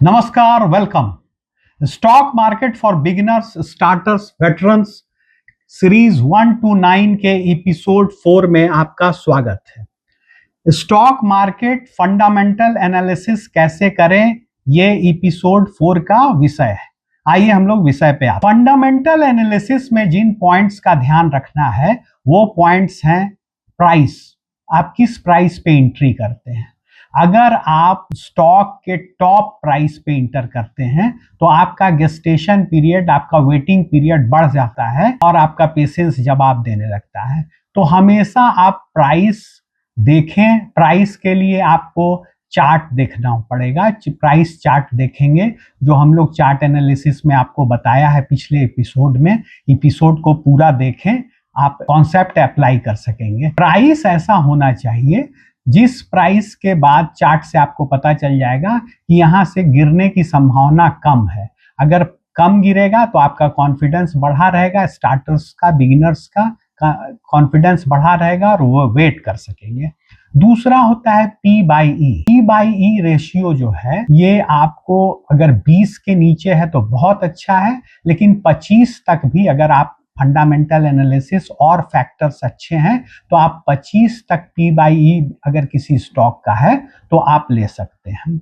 नमस्कार, welcome. Stock market for beginners, starters, veterans series 1 to 9 के episode 4 में आपका स्वागत है। स्टॉक मार्केट फंडामेंटल एनालिसिस कैसे करें, ये एपिसोड 4 का विषय है। आइए हम लोग विषय पे आते हैं। फंडामेंटल एनालिसिस में जिन पॉइंट्स का ध्यान रखना है वो पॉइंट्स हैं प्राइस। आप किस प्राइस पे एंट्री करते हैं। अगर आप स्टॉक के टॉप प्राइस पे इंटर करते हैं तो आपका गेस्टेशन पीरियड, आपका वेटिंग पीरियड बढ़ जाता है और आपका पेशेंस जवाब देने लगता है। तो हमेशा आप प्राइस देखें। प्राइस के लिए आपको चार्ट देखना पड़ेगा। प्राइस चार्ट देखेंगे, जो हम लोग चार्ट एनालिसिस में आपको बताया है पिछले एपिसोड में। एपिसोड को पूरा देखें, आप कॉन्सेप्ट अप्लाई कर सकेंगे। प्राइस ऐसा होना चाहिए जिस प्राइस के बाद चार्ट से आपको पता चल जाएगा कि यहां से गिरने की संभावना कम है। अगर कम गिरेगा तो आपका कॉन्फिडेंस बढ़ा रहेगा, स्टार्टर्स का, बिगिनर्स का कॉन्फिडेंस बढ़ा रहेगा और वो वेट कर सकेंगे। दूसरा होता है P by E. P by E ratio जो है, ये आपको अगर 20 के नीचे है तो बहुत अच्छा है, लेकिन 25 तक भी अगर आप फंडामेंटल एनालिसिस और फैक्टर्स अच्छे हैं तो आप 25 तक पी बाई ई अगर किसी स्टॉक का है तो आप ले सकते हैं।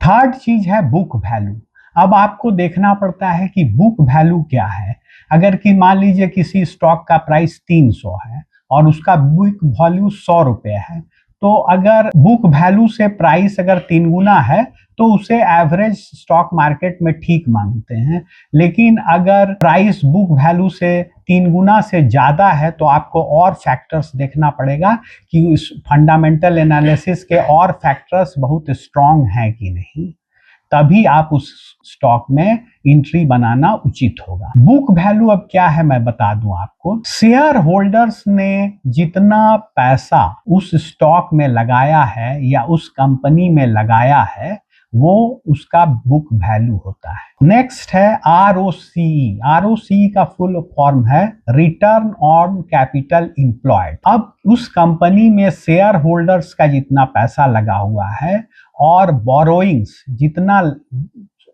थर्ड चीज है बुक वैल्यू। अब आपको देखना पड़ता है कि बुक वैल्यू क्या है। अगर कि मान लीजिए किसी स्टॉक का प्राइस 300 है और उसका बुक वैल्यू 100 रुपये है, तो अगर बुक वैल्यू से प्राइस अगर 3 गुना है तो उसे एवरेज स्टॉक मार्केट में ठीक मांगते हैं। लेकिन अगर प्राइस बुक वैल्यू से 3 गुना से ज्यादा है तो आपको और फैक्टर्स देखना पड़ेगा कि उस फंडामेंटल एनालिसिस के और फैक्टर्स बहुत स्ट्रांग हैं कि नहीं, तभी आप उस स्टॉक में एंट्री बनाना उचित होगा। बुक वैल्यू अब क्या है मैं बता दूं आपको। शेयर होल्डर्स ने जितना पैसा उस स्टॉक में लगाया है या उस कंपनी में लगाया है वो उसका बुक वैल्यू होता है। नेक्स्ट है आरओसीई। आरओसीई का फुल फॉर्म है रिटर्न ऑन कैपिटल एम्प्लॉयड। अब उस कंपनी में शेयर होल्डर्स का जितना पैसा लगा हुआ है और बोरोइंग्स, जितना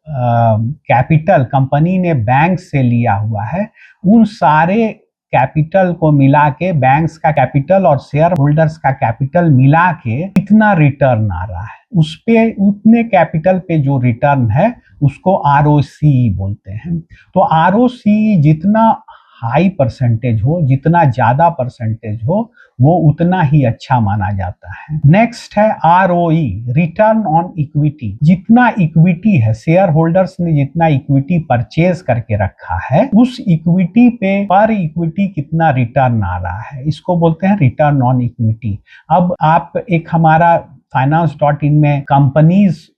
कैपिटल कंपनी ने बैंक से लिया हुआ है, उन सारे कैपिटल को मिला के, बैंक्स का कैपिटल और शेयर होल्डर्स का कैपिटल मिला के कितना रिटर्न आ रहा है, उस पे, उतने कैपिटल पे जो रिटर्न है उसको आरओसीई बोलते हैं। तो आरओसीई जितना हाई परसेंटेज हो, जितना ज्यादा परसेंटेज हो, वो उतना ही अच्छा माना जाता है। नेक्स्ट है आरओई, रिटर्न ऑन इक्विटी। जितना इक्विटी है, शेयर होल्डर्स ने जितना इक्विटी परचेज करके रखा है, उस इक्विटी पे पर इक्विटी कितना रिटर्न आ रहा है, इसको बोलते हैं रिटर्न ऑन इक्विटी। अब आप एक हमारा finance.in में कंपनीज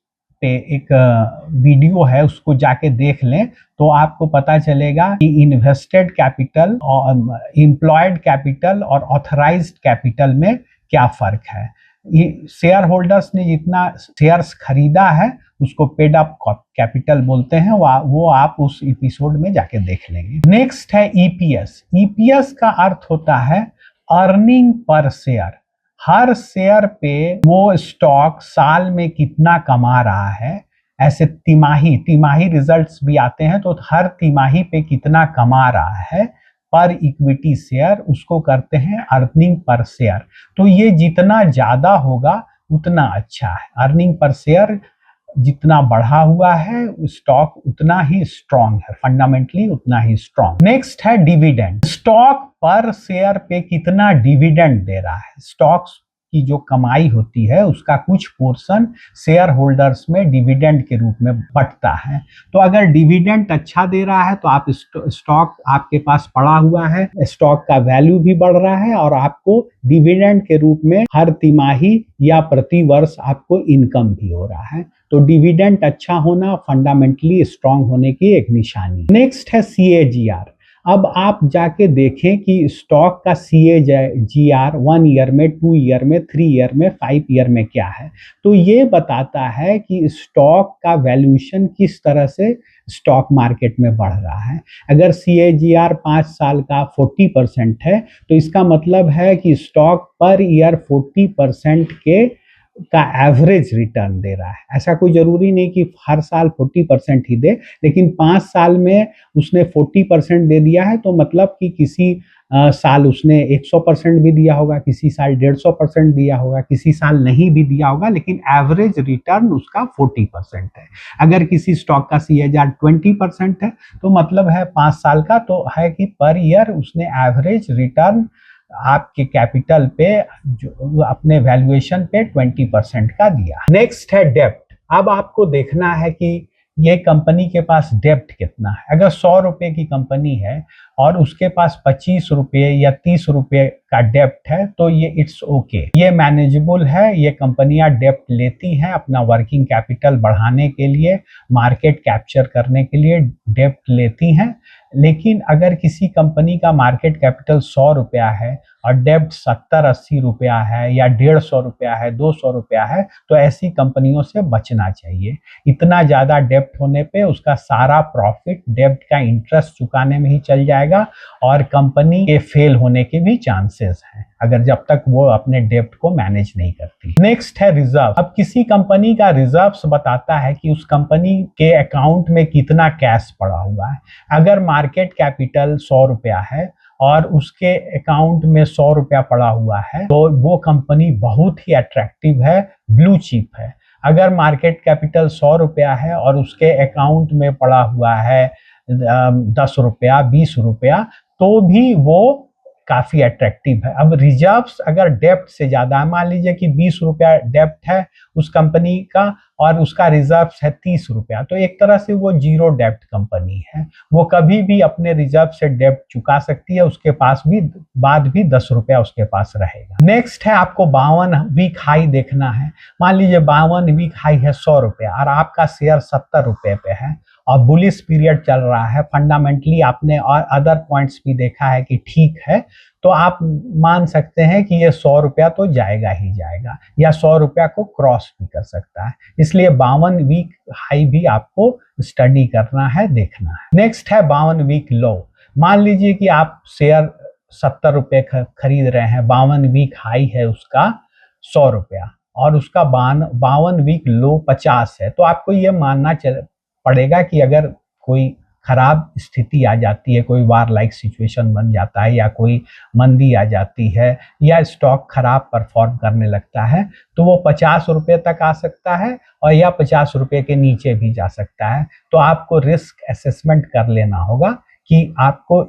पे एक वीडियो है, उसको जाके देख लें तो आपको पता चलेगा कि इन्वेस्टेड कैपिटल और एम्प्लॉयड कैपिटल और ऑथराइज्ड कैपिटल में क्या फर्क है। शेयर होल्डर्स ने जितना शेयर्स खरीदा है उसको पेड अप कैपिटल बोलते हैं। वो आप उस एपिसोड में जाके देख लेंगे। नेक्स्ट है ईपीएस। ईपीएस का अर्थ होता है अर्निंग पर शेयर। हर शेयर पे वो स्टॉक साल में कितना कमा रहा है, ऐसे तिमाही रिजल्ट्स भी आते हैं, तो हर तिमाही पे कितना कमा रहा है पर इक्विटी शेयर, उसको करते हैं अर्निंग पर शेयर। तो ये जितना ज्यादा होगा उतना अच्छा है। अर्निंग पर शेयर जितना बढ़ा हुआ है स्टॉक उतना ही स्ट्रांग है, फंडामेंटली उतना ही स्ट्रांग। नेक्स्ट है डिविडेंड। स्टॉक पर शेयर पे कितना डिविडेंड दे रहा है। स्टॉक्स की जो कमाई होती है उसका कुछ पोर्शन शेयर होल्डर्स में डिविडेंड के रूप में बंटता है। तो अगर डिविडेंड अच्छा दे रहा है तो आप स्टॉक आपके पास पड़ा हुआ है, स्टॉक का वैल्यू भी बढ़ रहा है और आपको डिविडेंड के रूप में हर तिमाही या प्रति वर्ष आपको इनकम भी हो रहा है। तो डिविडेंड अच्छा होना फंडामेंटली स्ट्रांग होने की एक निशानी। नेक्स्ट है सीएजीआर। अब आप जाके देखें कि स्टॉक का सीएजीआर 1 ईयर में, 2 ईयर में, 3 ईयर में, 5 ईयर में क्या है। तो ये बताता है कि स्टॉक का वैल्यूएशन किस तरह से स्टॉक मार्केट में बढ़ रहा है। अगर सीएजीआर 5 साल का 40% है तो इसका मतलब है कि स्टॉक पर ईयर 40% के का एवरेज रिटर्न दे रहा है। ऐसा कोई जरूरी नहीं कि हर साल 40% ही दे, लेकिन 5 साल में उसने 40% दे दिया है, तो मतलब कि किसी साल उसने 100% भी दिया होगा, किसी साल 150% दिया होगा, किसी साल नहीं भी दिया होगा, लेकिन एवरेज रिटर्न उसका 40% है। अगर किसी स्टॉक का CAGR 20% है, तो मतलब है 5 साल का, तो है कि पर ईयर उसने एवरेज रिटर्न आपके कैपिटल पे, जो अपने वैल्यूएशन पे 20% का दिया। नेक्स्ट है डेप्ट। अब आपको देखना है कि ये कंपनी के पास डेप्ट कितना है। अगर 100 रुपए की कंपनी है और उसके पास 25 रुपए या 30 रुपए का डेप्ट है, तो ये इट्स ओके, ये मैनेजेबल है। ये कंपनियां डेप्ट लेती हैं अपना वर्किंग कैपिटल बढ़ाने के लिए, मार्केट कैप्चर करने के लिए डेप्ट लेती हैं। लेकिन अगर किसी कंपनी का मार्केट कैपिटल 100 रुपया है और डेप्ट 70-80 रुपया है, या 150 रुपया है, 200 रुपया है, तो ऐसी कंपनियों से बचना चाहिए। इतना ज्यादा डेप्ट होने पे उसका सारा प्रॉफिट डेप्ट का इंटरेस्ट चुकाने में ही चल जाएगा, और कंपनी के फेल होने के भी चांसेस हैं, अगर जब तक वो अपने डेप्ट को मैनेज नहीं करती। नेक्स्ट है रिजर्व। अब किसी कंपनी का रिजर्व्स बताता है कि उस कंपनी के अकाउंट में कितना कैश पड़ा हुआ है। अगर मार्केट कैपिटल 100 रुपया है और उसके अकाउंट में 100 रुपया पड़ा हुआ है, तो वो कंपनी बहुत ही अट्रैक्टिव है, ब्लू चिप है। अगर मार्केट कैपिटल 100 रुपया है और उसके अकाउंट में पड़ा हुआ है 10 रुपया, 20 रुपया, तो भी वो काफी अट्रैक्टिव है। अब रिजर्व्स अगर डेप्ट से ज्यादा है, मान लीजिए कि 20 रुपया डेप्ट है उस कंपनी का और उसका रिजर्व्स है 30 रुपया, तो एक तरह से वो जीरो डेप्ट कंपनी है। वो कभी भी अपने रिजर्व से डेप्ट चुका सकती है, उसके पास भी बाद भी 10 रुपया उसके पास रहेगा। नेक्स्ट है आपको 52 वीक हाई देखना है। मान लीजिए 52 वीक हाई है 100 रुपया और आपका शेयर 70 रुपए पे है और बुलिश पीरियड चल रहा है, फंडामेंटली आपने और अदर पॉइंट्स भी देखा है कि ठीक है, तो आप मान सकते हैं कि ये 100 रुपया तो जाएगा ही जाएगा, या 100 रुपया को क्रॉस भी कर सकता है। इसलिए 52 वीक हाई भी आपको स्टडी करना है, देखना है। नेक्स्ट है 52 वीक लो। मान लीजिए कि आप शेयर 70 रुपए खरीद रहे हैं, 52 वीक हाई है उसका 100 रुपया और उसका 52 वीक लो 50 है, तो आपको ये मानना पड़ेगा कि अगर कोई खराब स्थिति आ जाती है, कोई वार लाइक सिचुएशन बन जाता है, या कोई मंदी आ जाती है, या स्टॉक खराब परफॉर्म करने लगता है, तो वो 50 रुपए तक आ सकता है और या 50 रुपए के नीचे भी जा सकता है। तो आपको रिस्क असेसमेंट कर लेना होगा कि आपको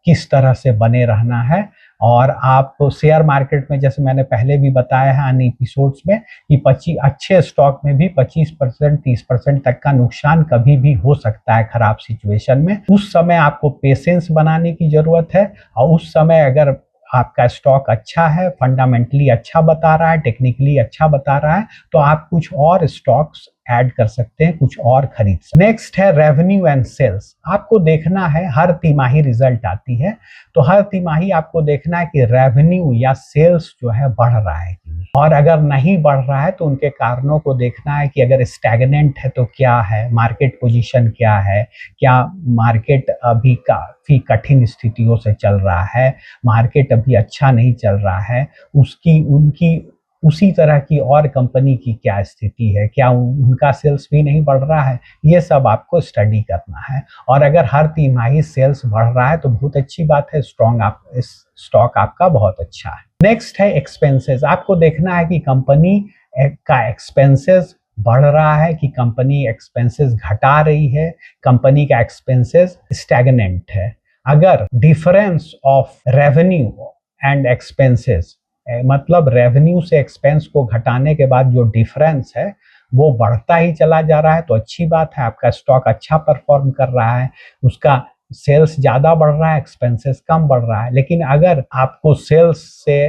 किस तरह से बने रहना है। और आप शेयर मार्केट में, जैसे मैंने पहले भी बताया है अन्य एपिसोड्स में, कि 25 अच्छे स्टॉक में भी 25% 30% तक का नुकसान कभी भी हो सकता है खराब सिचुएशन में। उस समय आपको पेशेंस बनाने की जरूरत है, और उस समय अगर आपका स्टॉक अच्छा है, फंडामेंटली अच्छा बता रहा है, टेक्निकली अच्छा बता रहा है, तो आप कुछ और स्टॉक्स ऐड कर सकते हैं, कुछ और खरीद सकते हैं। नेक्स्ट है रेवेन्यू एंड सेल्स। आपको देखना है, हर तिमाही रिजल्ट आती है, तो हर तिमाही आपको देखना है कि रेवेन्यू या सेल्स जो है बढ़ रहा है कि नहीं, और अगर नहीं बढ़ रहा है तो उनके कारणों को देखना है कि अगर स्टैग्नेंट है तो क्या है, मार्केट पोजीशन क्या है, क्या मार्केट अभी काफी कठिन स्थितियों से चल रहा है, मार्केट अभी अच्छा नहीं चल रहा है, उसकी उनकी उसी तरह की और कंपनी की क्या स्थिति है, क्या उनका सेल्स भी नहीं बढ़ रहा है, ये सब आपको स्टडी करना है। और अगर हर तिमाही सेल्स बढ़ रहा है तो बहुत अच्छी बात है, स्टॉक आपका बहुत अच्छा है। नेक्स्ट है एक्सपेंसेस। आपको देखना है कि कंपनी का एक्सपेंसेस बढ़ रहा है कि कंपनी एक्सपेंसेस घटा रही है, कंपनी का एक्सपेंसेस स्टैग्नेंट है। अगर difference of revenue and expenses, मतलब रेवेन्यू से एक्सपेंस को घटाने के बाद जो डिफरेंस है वो बढ़ता ही चला जा रहा है, तो अच्छी बात है, आपका स्टॉक अच्छा परफॉर्म कर रहा है, उसका सेल्स ज्यादा बढ़ रहा है, एक्सपेंसेस कम बढ़ रहा है। लेकिन अगर आपको सेल्स से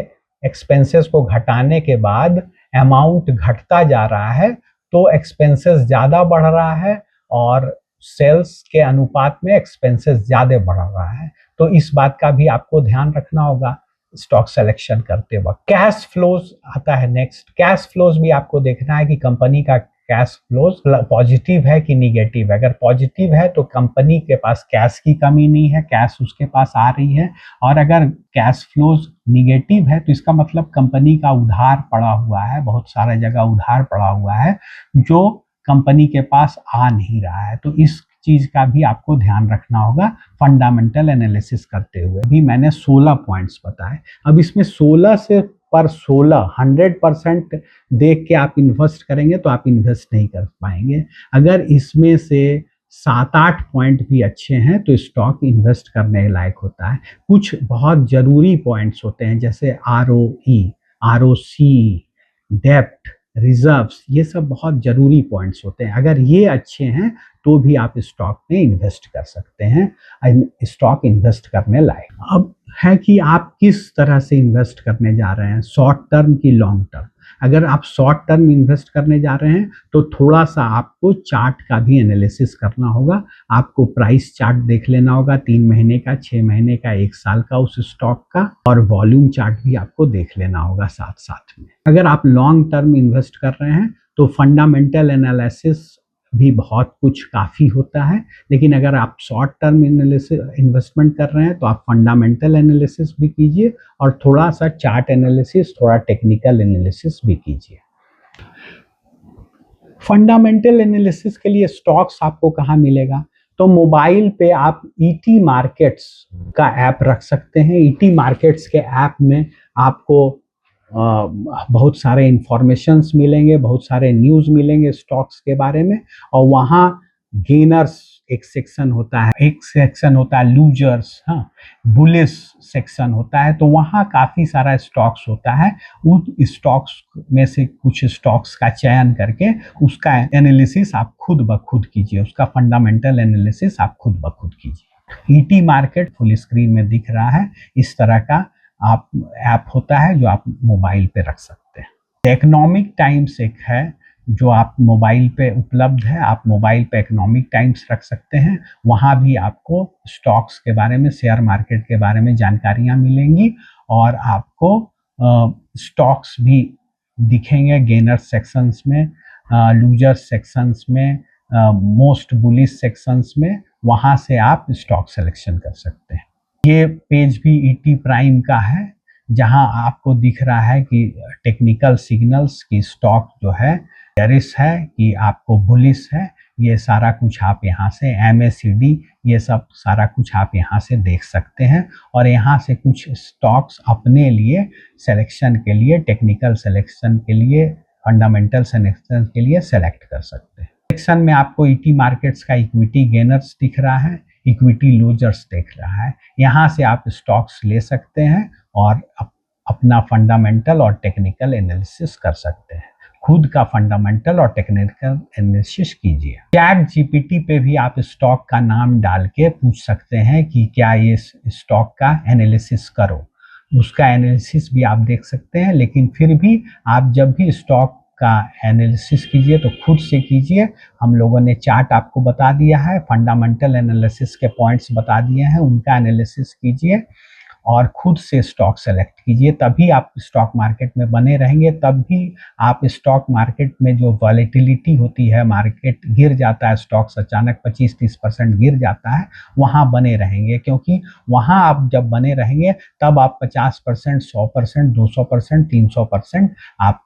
एक्सपेंसेस को घटाने के बाद अमाउंट घटता जा रहा है, तो एक्सपेंसेस ज्यादा बढ़ रहा है और सेल्स के अनुपात में एक्सपेंसेस ज्यादा बढ़ रहा है, तो इस बात का भी आपको ध्यान रखना होगा स्टॉक सिलेक्शन करते वक्त। कैश फ्लोज आता है नेक्स्ट। कैश फ्लोज भी आपको देखना है कि कंपनी का कैश फ्लोज पॉजिटिव है कि निगेटिव है। अगर पॉजिटिव है तो कंपनी के पास कैश की कमी नहीं है, कैश उसके पास आ रही है। और अगर कैश फ्लोज निगेटिव है तो इसका मतलब कंपनी का उधार पड़ा हुआ है, बहुत सारा जगह उधार पड़ा हुआ है जो कंपनी के पास आ नहीं रहा है। तो इस चीज का भी आपको ध्यान रखना होगा फंडामेंटल एनालिसिस करते हुए। भी मैंने 16 पॉइंट्स बताए। अब इसमें 16 से पर 16 100% देख के आप इन्वेस्ट करेंगे तो आप इन्वेस्ट नहीं कर पाएंगे। अगर इसमें से 7-8 पॉइंट भी अच्छे हैं तो स्टॉक इन्वेस्ट करने लायक होता है। कुछ बहुत जरूरी पॉइंट्स होते हैं जैसे ROE, ROC, डेप्ट, रिजर्व्स, ये सब बहुत जरूरी पॉइंट्स होते हैं। अगर ये अच्छे हैं तो भी आप स्टॉक में इन्वेस्ट कर सकते हैं, स्टॉक इन्वेस्ट करने लायक। अब है कि आप किस तरह से इन्वेस्ट करने जा रहे हैं, शॉर्ट टर्म की लॉन्ग टर्म। अगर आप शॉर्ट टर्म इन्वेस्ट करने जा रहे हैं तो थोड़ा सा आपको चार्ट का भी एनालिसिस करना होगा। आपको प्राइस चार्ट देख लेना होगा, 3 महीने का, 6 महीने का, 1 साल का उस स्टॉक का, और वॉल्यूम चार्ट भी आपको देख लेना होगा साथ साथ में। अगर आप लॉन्ग टर्म इन्वेस्ट कर रहे हैं तो फंडामेंटल एनालिसिस भी बहुत कुछ काफ़ी होता है। लेकिन अगर आप शॉर्ट टर्म एनालिसिस इन्वेस्टमेंट कर रहे हैं तो आप फंडामेंटल एनालिसिस भी कीजिए और थोड़ा सा चार्ट एनालिसिस, थोड़ा टेक्निकल एनालिसिस भी कीजिए। फंडामेंटल एनालिसिस के लिए स्टॉक्स आपको कहाँ मिलेगा? तो मोबाइल पे आप ET मार्केट्स का ऐप रख सकते हैं। ET मार्केट्स के ऐप में आपको बहुत सारे इंफॉर्मेशंस मिलेंगे, बहुत सारे न्यूज़ मिलेंगे स्टॉक्स के बारे में। और वहाँ गेनर्स एक सेक्शन होता है, एक सेक्शन होता है लूजर्स, हाँ, बुलिश सेक्शन होता है। तो वहाँ काफ़ी सारा स्टॉक्स होता है। उन स्टॉक्स में से कुछ स्टॉक्स का चयन करके उसका एनालिसिस आप खुद ब खुद कीजिए, उसका फंडामेंटल एनालिसिस आप खुद ब खुद कीजिए। ET मार्केट फुल स्क्रीन में दिख रहा है, इस तरह का आप ऐप होता है जो आप मोबाइल पे रख सकते हैं। इकोनॉमिक टाइम्स एक है जो आप मोबाइल पे उपलब्ध है, आप मोबाइल पे इकोनॉमिक टाइम्स रख सकते हैं। वहाँ भी आपको स्टॉक्स के बारे में, शेयर मार्केट के बारे में जानकारियाँ मिलेंगी और आपको स्टॉक्स भी दिखेंगे गेनर सेक्शंस में, लूजर सेक्शंस में, मोस्ट बुलिश सेक्शंस में। वहाँ से आप स्टॉक सिलेक्शन कर सकते हैं। ये पेज भी ET प्राइम का है जहां आपको दिख रहा है कि टेक्निकल सिग्नल्स की स्टॉक जो है बेरिश है कि आपको बुलिश है। ये सारा कुछ आप यहाँ से MACD, ये सब सारा कुछ आप यहाँ से देख सकते हैं और यहाँ से कुछ स्टॉक्स अपने लिए सिलेक्शन के लिए, टेक्निकल सिलेक्शन के लिए, फंडामेंटल सिलेक्शन के लिए सेलेक्ट कर सकते हैं। सेक्शन में आपको ET मार्केट्स का इक्विटी गेनर्स दिख रहा है, इक्विटी लूजर्स देख रहा है। यहाँ से आप स्टॉक्स ले सकते हैं और अपना फंडामेंटल और टेक्निकल एनालिसिस कर सकते हैं। खुद का फंडामेंटल और टेक्निकल एनालिसिस कीजिए। ChatGPT पे भी आप स्टॉक का नाम डाल के पूछ सकते हैं कि क्या ये स्टॉक का एनालिसिस करो, उसका एनालिसिस भी आप देख सकते हैं। लेकिन फिर भी आप जब भी स्टॉक का एनालिसिस कीजिए तो खुद से कीजिए। हम लोगों ने चार्ट आपको बता दिया है, फंडामेंटल एनालिसिस के पॉइंट्स बता दिए हैं, उनका एनालिसिस कीजिए और खुद से स्टॉक सेलेक्ट कीजिए। तभी आप स्टॉक मार्केट में बने रहेंगे, तब भी आप स्टॉक मार्केट में जो वॉलेटिलिटी होती है, मार्केट गिर जाता है, स्टॉक्स अचानक 25-30% गिर जाता है, वहाँ बने रहेंगे। क्योंकि वहाँ आप जब बने रहेंगे तब आप 50%, 100%, 200%, 300% आप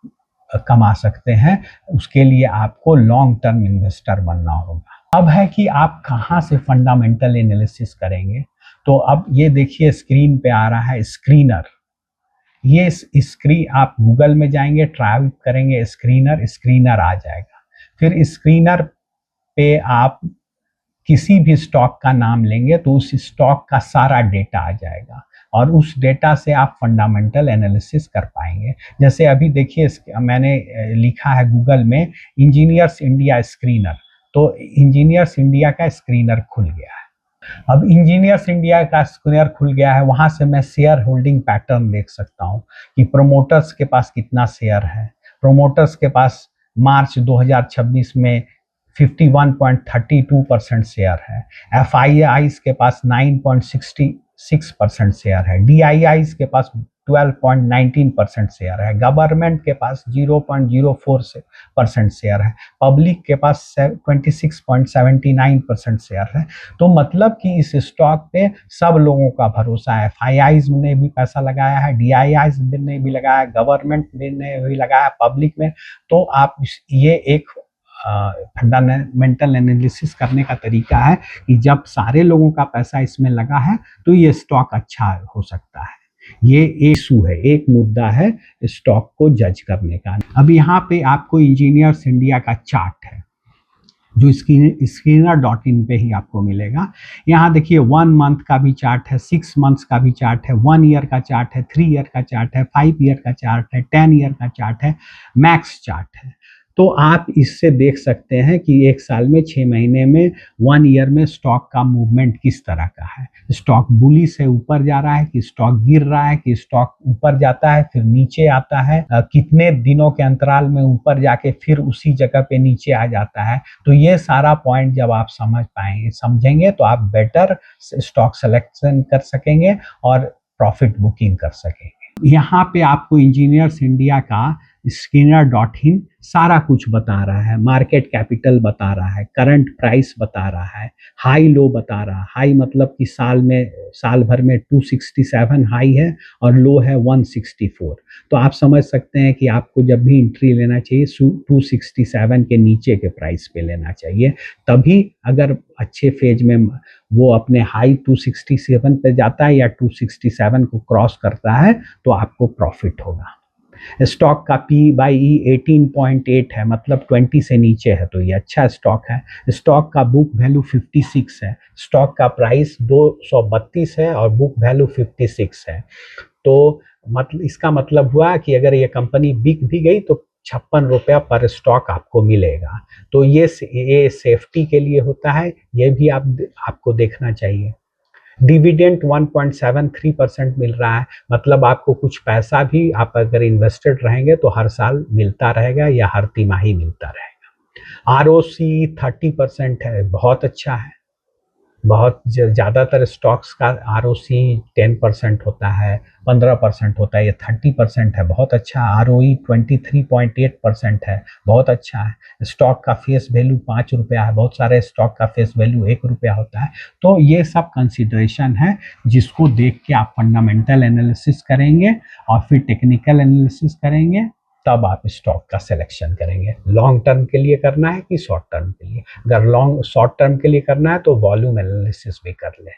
कमा सकते हैं। उसके लिए आपको लॉन्ग टर्म इन्वेस्टर बनना होगा। अब है कि आप कहाँ से फंडामेंटल एनालिसिस करेंगे। तो अब ये देखिए स्क्रीन पे आ रहा है स्क्रीनर। ये स्क्रीन, आप गूगल में जाएंगे, टाइप करेंगे स्क्रीनर, स्क्रीनर आ जाएगा। फिर स्क्रीनर पे आप किसी भी स्टॉक का नाम लेंगे तो उस स्टॉक का सारा डेटा आ जाएगा और उस डेटा से आप फंडामेंटल एनालिसिस कर पाएंगे। जैसे अभी देखिए मैंने लिखा है गूगल में इंजीनियर्स इंडिया स्क्रीनर, तो इंजीनियर्स इंडिया का स्क्रीनर खुल गया है। अब इंजीनियर्स इंडिया का स्क्रीनर खुल गया है, वहां से मैं शेयर होल्डिंग पैटर्न देख सकता हूं कि प्रोमोटर्स के पास कितना शेयर है। प्रोमोटर्स के पास मार्च 2026 में 51.32% शेयर है। FIIs के पास 9.66% शेयर है। DIIs के पास 12.19% शेयर है, गवर्नमेंट के पास 0.04% शेयर है, पब्लिक के पास 26.79% शेयर है। तो मतलब कि इस स्टॉक पे सब लोगों का भरोसा है। FIIs ने भी पैसा लगाया है, DIIs ने भी लगाया, गवर्नमेंट ने भी लगाया, पब्लिक में। तो आप ये एक फंडामेंटल एनालिसिस करने का तरीका है कि जब सारे लोगों का पैसा इसमें लगा है तो ये स्टॉक अच्छा हो सकता है। ये इशू है, एक मुद्दा है स्टॉक को जज करने का। अब यहाँ पे आपको इंजीनियर्स इंडिया का चार्ट है जो स्क्रीनर.इन पे ही आपको मिलेगा। यहाँ देखिए 1 मंथ का भी चार्ट है, 6 मंथ्स का भी चार्ट है, 1 ईयर का चार्ट है, 3 ईयर का चार्ट है, 5 ईयर का चार्ट है, 10 ईयर का चार्ट है, मैक्स चार्ट है। तो आप इससे देख सकते हैं कि एक साल में 6 महीने में 1 ईयर में स्टॉक का मूवमेंट किस तरह का है। स्टॉक बुली से ऊपर जा रहा है कि स्टॉक गिर रहा है कि स्टॉक ऊपर जाता है फिर नीचे आता है, कितने दिनों के अंतराल में ऊपर जाके फिर उसी जगह पे नीचे आ जाता है। तो ये सारा पॉइंट जब आप समझेंगे तो आप बेटर स्टॉक सिलेक्शन कर सकेंगे और प्रॉफिट बुकिंग कर सकेंगे। यहाँ पे आपको इंजीनियर्स इंडिया का स्क्रीनर.इन सारा कुछ बता रहा है, मार्केट कैपिटल बता रहा है, करंट प्राइस बता रहा है, हाई लो बता रहा है। हाई मतलब कि साल भर में 267 हाई है और लो है 164। तो आप समझ सकते हैं कि आपको जब भी एंट्री लेना चाहिए 267 के नीचे के प्राइस पे लेना चाहिए, तभी अगर अच्छे फेज में वो अपने हाई 267 पे जाता है या 267 को क्रॉस करता है तो आपको प्रॉफिट होगा। स्टॉक का P/E 18.8 है, मतलब 20 से नीचे है तो ये अच्छा स्टॉक है। स्टॉक का बुक वैल्यू 56 है, स्टॉक का प्राइस 232 है और बुक वैल्यू 56 है। तो मतलब इसका मतलब हुआ कि अगर ये कंपनी बिक भी गई तो 56 रुपया पर स्टॉक आपको मिलेगा। तो ये सेफ्टी के लिए होता है, ये भी आपको देखना चाहिए। डिविडेंड 1.73% मिल रहा है, मतलब आपको कुछ पैसा भी आप अगर इन्वेस्टेड रहेंगे तो हर साल मिलता रहेगा या हर तिमाही मिलता रहेगा। ROC 30% है, बहुत अच्छा है। बहुत ज़्यादातर स्टॉक्स का ROC 10% होता है, 15% होता है, ये 30% है, बहुत अच्छा। ROE 23.8% है, बहुत अच्छा है। स्टॉक का फेस वैल्यू 5 रुपया है, बहुत सारे स्टॉक का फेस वैल्यू 1 रुपया होता है। तो ये सब कंसिडरेशन है जिसको देख के आप फंडामेंटल एनालिसिस करेंगे और फिर टेक्निकल एनालिसिस करेंगे, तब आप स्टॉक का सिलेक्शन करेंगे। लॉन्ग टर्म के लिए करना है कि शॉर्ट टर्म के लिए? अगर शॉर्ट टर्म के लिए करना है तो वॉल्यूम एनालिसिस भी कर ले।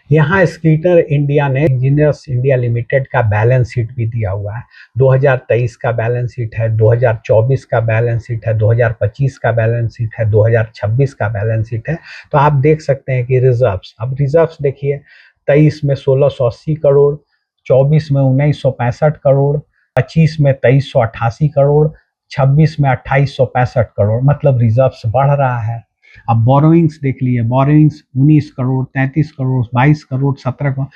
यहाँ स्क्रीनर इंडिया ने इंजीनियर्स इंडिया लिमिटेड का बैलेंस शीट भी दिया हुआ है। 2023 का बैलेंस शीट है, 2024 का बैलेंस शीट है, 2025 का बैलेंस शीट है, 2026 का बैलेंस शीट है। तो आप देख सकते हैं कि रिजर्व्स, अब रिजर्व्स देखिए 23 में 1680 करोड़, 24 में 1965 करोड़, 25 में 2388 करोड़, 26 में 2865 करोड़, मतलब रिजर्व्स बढ़ रहा है। अब बोरोइंग्स देख लिए, borrowings 19 crore, 33 crore, 22 crore, 17 crore.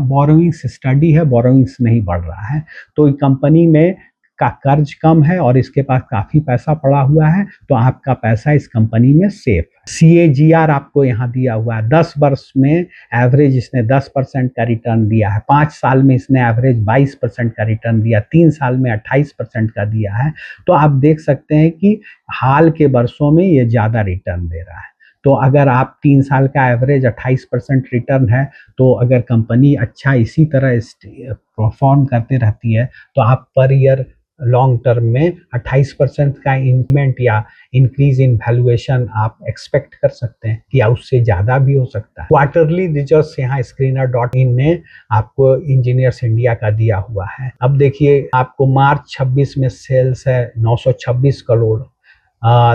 Borrowings study है, बोरोइंग्स नहीं बढ़ रहा है। तो कंपनी में का कर्ज कम है और इसके पास काफी पैसा पड़ा हुआ है, तो आपका पैसा इस कंपनी में सेफ है। CAGR आपको यहाँ दिया हुआ है, 10 वर्ष में एवरेज इसने 10% का रिटर्न दिया है, 5 साल में इसने एवरेज 22% का रिटर्न दिया, 3 साल में 28% का दिया है। तो आप देख सकते हैं कि हाल के वर्षों में ये ज़्यादा रिटर्न दे रहा है। तो अगर आप 3 साल का एवरेज 28% रिटर्न है, तो अगर कंपनी अच्छा इसी तरह परफॉर्म करते रहती है तो आप पर ईयर लॉन्ग टर्म में 28% का इंक्रीमेंट या इंक्रीज इन वैल्यूएशन आप एक्सपेक्ट कर सकते हैं, या उससे ज़्यादा भी हो सकता है। क्वार्टरली रिजल्ट्स यहाँ स्क्रीनर.इन ने आपको इंजीनियर्स इंडिया का दिया हुआ है। अब देखिए आपको मार्च 26 में सेल्स है 926 करोड़,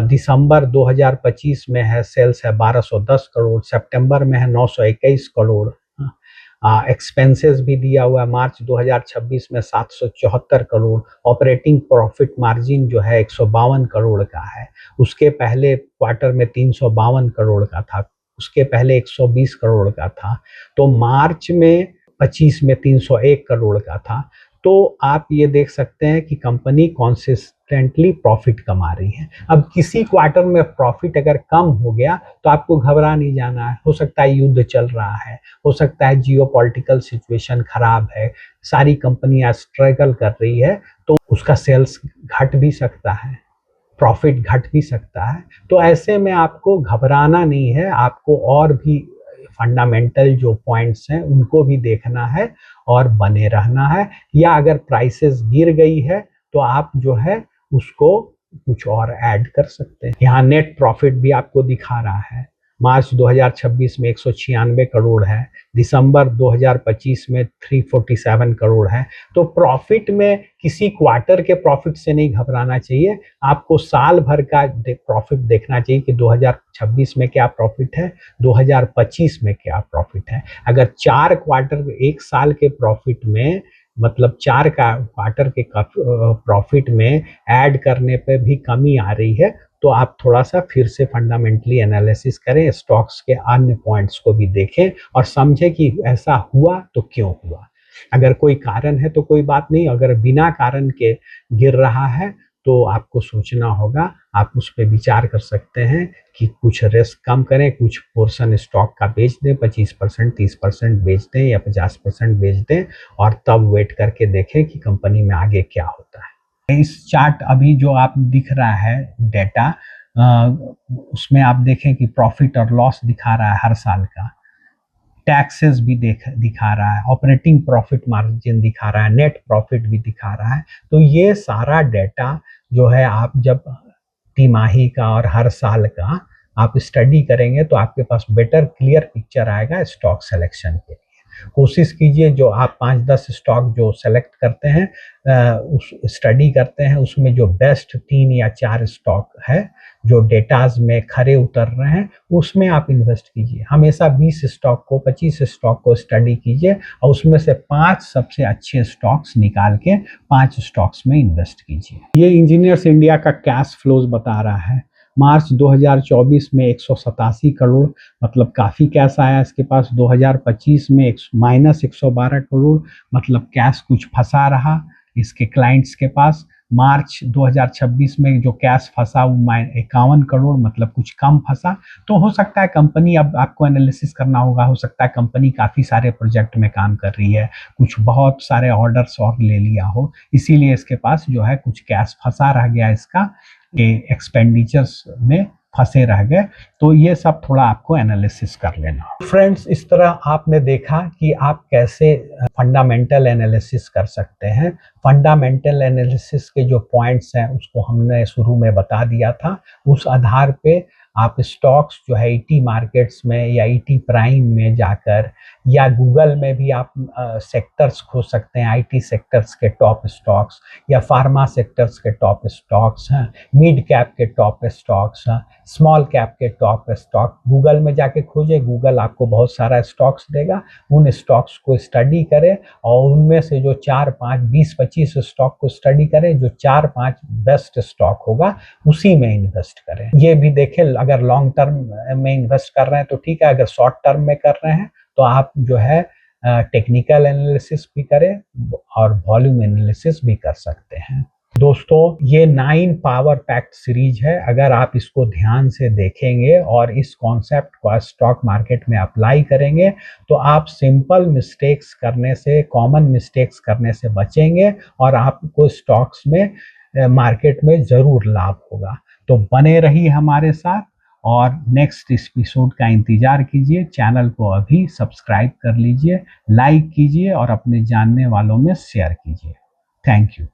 दिसंबर 2025 में है सेल्स है 1210 करोड़, सितंबर में है 921 करोड़। एक्सपेंसेस भी दिया हुआ है, मार्च 2026 में 774 करोड़, ऑपरेटिंग प्रॉफिट मार्जिन जो है 152 करोड़ का है। उसके पहले क्वार्टर में 352 करोड़ का था, उसके पहले 120 करोड़ का था। तो मार्च में 25 में 301 करोड़ का था। तो आप ये देख सकते हैं कि कंपनी कंसिस्टेंटली प्रॉफिट कमा रही है। अब किसी क्वार्टर में प्रॉफिट अगर कम हो गया तो आपको घबरा नहीं जाना है। हो सकता है युद्ध चल रहा है, हो सकता है जियोपॉलिटिकल सिचुएशन खराब है, सारी कंपनियां स्ट्रगल कर रही है, तो उसका सेल्स घट भी सकता है, प्रॉफिट घट भी सकता है। तो ऐसे में आपको घबराना नहीं है, आपको और भी फंडामेंटल जो पॉइंट्स हैं उनको भी देखना है और बने रहना है। या अगर प्राइसेस गिर गई है तो आप जो है उसको कुछ और ऐड कर सकते हैं। यहाँ नेट प्रॉफिट भी आपको दिखा रहा है। मार्च 2026 में 196 करोड़ है, दिसंबर 2025 में 347 करोड़ है। तो प्रॉफिट में किसी क्वार्टर के प्रॉफिट से नहीं घबराना चाहिए, आपको साल भर का प्रॉफिट देखना चाहिए कि 2026 में क्या प्रॉफिट है, 2025 में क्या प्रॉफिट है। अगर 4 क्वार्टर एक साल के प्रॉफिट में, मतलब 4 का क्वार्टर के प्रॉफिट में ऐड करने पे भी कमी आ रही है, तो आप थोड़ा सा फिर से फंडामेंटली एनालिसिस करें, स्टॉक्स के अन्य पॉइंट्स को भी देखें और समझें कि ऐसा हुआ तो क्यों हुआ। अगर कोई कारण है तो कोई बात नहीं, अगर बिना कारण के गिर रहा है तो आपको सोचना होगा, आप उस पर विचार कर सकते हैं कि कुछ रिस्क कम करें, कुछ पोर्शन स्टॉक का बेच दें, 25%, 30% बेच दें या 50% बेच दें और तब वेट करके देखें कि कंपनी में आगे क्या होता है। इस चार्ट अभी जो आप दिख रहा है डेटा, उसमें आप देखें कि प्रॉफिट और लॉस दिखा रहा है हर साल का, टैक्सेस भी दिखा रहा है, ऑपरेटिंग प्रॉफिट मार्जिन दिखा रहा है, नेट प्रॉफिट भी दिखा रहा है। तो ये सारा डेटा जो है आप जब तिमाही का और हर साल का आप स्टडी करेंगे तो आपके पास बेटर क्लियर पिक्चर आएगा स्टॉक सिलेक्शन के लिए। कोशिश कीजिए जो आप 5-10 स्टॉक जो सेलेक्ट करते हैं, उस स्टडी करते हैं, उसमें जो बेस्ट 3 या 4 स्टॉक है जो डेटाज में खरे उतर रहे हैं उसमें आप इन्वेस्ट कीजिए। हमेशा 20 स्टॉक को, 25 स्टॉक को स्टडी कीजिए और उसमें से 5 सबसे अच्छे स्टॉक्स निकाल के 5 स्टॉक्स में इन्वेस्ट कीजिए। ये इंजीनियर्स इंडिया का कैश फ्लोज बता रहा है। मार्च 2024 में 187 करोड़, मतलब काफ़ी कैश आया इसके पास। 2025 में -112 करोड़, मतलब कैश कुछ फंसा रहा इसके क्लाइंट्स के पास। मार्च 2026 में जो कैश फंसा वो 51 करोड़, मतलब कुछ कम फंसा। तो हो सकता है कंपनी, अब आपको एनालिसिस करना होगा, हो सकता है कंपनी काफ़ी सारे प्रोजेक्ट में काम कर रही है, कुछ बहुत सारे ऑर्डर्स और ले लिया हो, इसीलिए इसके पास जो है कुछ कैश फंसा रह गया, इसका एक्सपेंडिचर्स में फंसे रह गए। तो ये सब थोड़ा आपको एनालिसिस कर लेना। फ्रेंड्स, इस तरह आपने देखा कि आप कैसे फंडामेंटल एनालिसिस कर सकते हैं। फंडामेंटल एनालिसिस के जो पॉइंट्स हैं उसको हमने शुरू में बता दिया था। उस आधार पे आप स्टॉक्स जो है ईटी मार्केट्स में या ईटी प्राइम में जाकर, या गूगल में भी आप सेक्टर्स खोज सकते हैं, आईटी सेक्टर्स के टॉप स्टॉक्स या फार्मा सेक्टर्स के टॉप स्टॉक्स हैं, मिड कैप के टॉप स्टॉक्स हैं, स्मॉल कैप के टॉप स्टॉक। गूगल में जाके खोजे, गूगल आपको बहुत सारा स्टॉक्स देगा, उन स्टॉक्स को स्टडी करें और उनमें से जो 4-5, 20-25 स्टॉक को स्टडी करें, जो 4-5 बेस्ट स्टॉक होगा उसी में इन्वेस्ट करें। ये भी देखें, अगर लॉन्ग टर्म में इन्वेस्ट कर रहे हैं तो ठीक है, अगर शॉर्ट टर्म में कर रहे हैं तो आप जो है टेक्निकल एनालिसिस भी करें और वॉल्यूम एनालिसिस भी कर सकते हैं। दोस्तों, ये 9 पावर पैक्ट सीरीज है। अगर आप इसको ध्यान से देखेंगे और इस कॉन्सेप्ट को स्टॉक मार्केट में अप्लाई करेंगे तो आप सिंपल मिस्टेक्स करने से, कॉमन मिस्टेक्स करने से बचेंगे और आपको स्टॉक्स में, मार्केट में ज़रूर लाभ होगा। तो बने रहिए हमारे साथ और नेक्स्ट एपिसोड का इंतजार कीजिए। चैनल को अभी सब्सक्राइब कर लीजिए, लाइक कीजिए और अपने जानने वालों में शेयर कीजिए। Thank you.